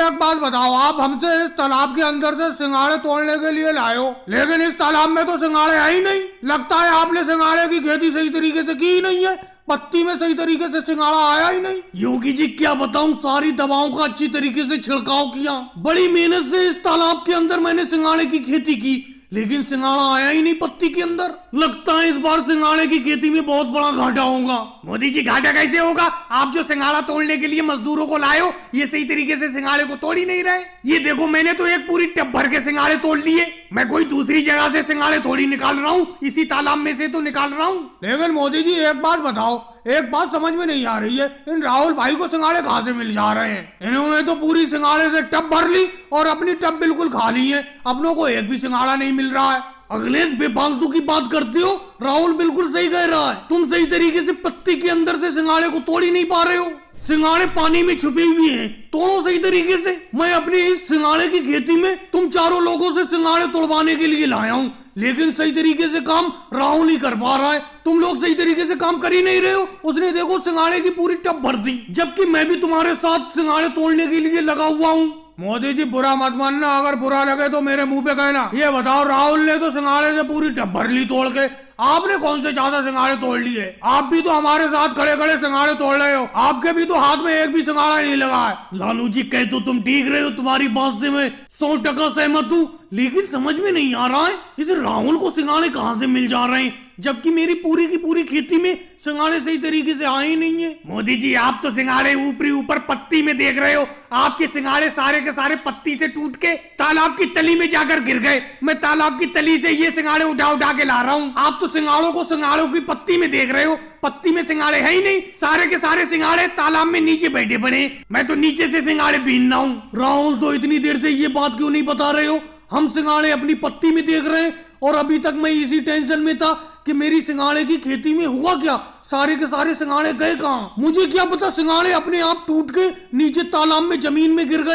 एक बात बताओ, आप हमसे इस तालाब के अंदर से सिंघाड़े तोड़ने के लिए लाए हो, लेकिन इस तालाब में तो सिंघाड़े है ही नहीं। लगता है आपने सिंघाड़े की खेती सही तरीके से की ही नहीं है, पत्ती में सही तरीके से सिंघाड़ा आया ही नहीं। योगी जी क्या बताऊं, सारी दवाओं का अच्छी तरीके से छिड़काव किया, बड़ी मेहनत से इस तालाब के अंदर मैंने सिंघाड़े की खेती की, लेकिन सिंघाड़ा आया ही नहीं पत्ती के अंदर। लगता है इस बार सिंघाड़े की खेती में बहुत बड़ा घाटा होगा। मोदी जी घाटा कैसे होगा? आप जो सिंघाड़ा तोड़ने के लिए मजदूरों को लाए हो, ये सही तरीके से सिंघाड़े को तोड़ ही नहीं रहे। ये देखो, मैंने तो एक पूरी टब भर के सिंघाड़े तोड़ लिए। मैं कोई दूसरी जगह से सिंघाड़े थोड़ी निकाल रहा हूँ, इसी तालाब में से तो निकाल रहा हूँ। लेकिन मोदी जी एक बात बताओ, एक बात समझ में नहीं आ रही है, इन राहुल भाई को सिंघाड़े कहाँ से मिल जा रहे हैं? इन्होंने तो पूरी सिंघाड़े से टब भर ली और अपनी टब बिल्कुल खाली है, अपनों को एक भी सिंघाड़ा नहीं मिल रहा है। अखिलेश बेफालतू की बात करते हो, राहुल बिल्कुल सही कह रहा है, तुम सही तरीके से पत्ती के अंदर से सिंघाड़े को तोड़ ही नहीं पा रहे हो। सिंघाड़े पानी में छुपे हुए हैं, तोड़ो सही तरीके से। मैं अपनी इस सिंघाड़े की खेती में तुम चारों लोगों से सिंघाड़े तोड़वाने के लिए लाया हूँ, लेकिन सही तरीके से काम राहुल ही कर पा रहा है, तुम लोग सही तरीके से काम कर ही नहीं रहे हो। उसने देखो सिंघाड़े की पूरी टब भर दी, जबकि मैं भी तुम्हारे साथ सिंघाड़े तोड़ने के लिए लगा हुआ हूँ। मोदी जी बुरा मत मानना, अगर बुरा लगे तो मेरे मुंह पे कहना। ये बताओ, राहुल ने तो सिंघाड़े से पूरी टब भर ली तोड़ के, आपने कौन से ज्यादा सिंघाड़े तोड़ लिए? आप भी तो हमारे साथ खड़े खड़े सिंघाड़े तोड़ रहे हो, आपके भी तो हाथ में एक भी सिंघाड़ा नहीं लगा है। लालू जी कह तो तुम ठीक रहे हो, तुम्हारी बात से मैं 100% सहमत हूँ, लेकिन समझ में नहीं आ रहा है इस राहुल को सिंघाड़े कहाँ से मिल जा रहे हैं, जबकि मेरी पूरी की पूरी खेती में सिंघाड़े सही तरीके से आए ही नहीं है। मोदी जी आप तो सिंघाड़े ऊपरी ऊपर पत्ती में देख रहे हो, आपके सिंघाड़े सारे के सारे पत्ती से टूट के तालाब की तली में जाकर गिर गए। मैं तालाब की तली से ये सिंघाड़े उठा उठा के ला रहा हूँ, आप तो सिंघाड़ों को सिंघाड़ों की पत्ती में देख रहे हो, पत्ती में सिंघाड़े है ही नहीं, सारे के सारे सिंघाड़े तालाब में नीचे बैठे पड़े। मैं तो नीचे से सिंघाड़े बीनना हूँ। राहुल तो इतनी देर से ये बात क्यों नहीं बता रहे हो? हम सिंघाड़े अपनी पत्ती में देख रहे हैं और अभी तक मैं इसी टेंशन में था कि मेरी सिंघाड़े की खेती में हुआ क्या, सारे के सारे सिंघाड़े गए कहाँ? मुझे क्या पता सिंघाड़े अपने आप टूट के नीचे तालाब में जमीन में गिर गए।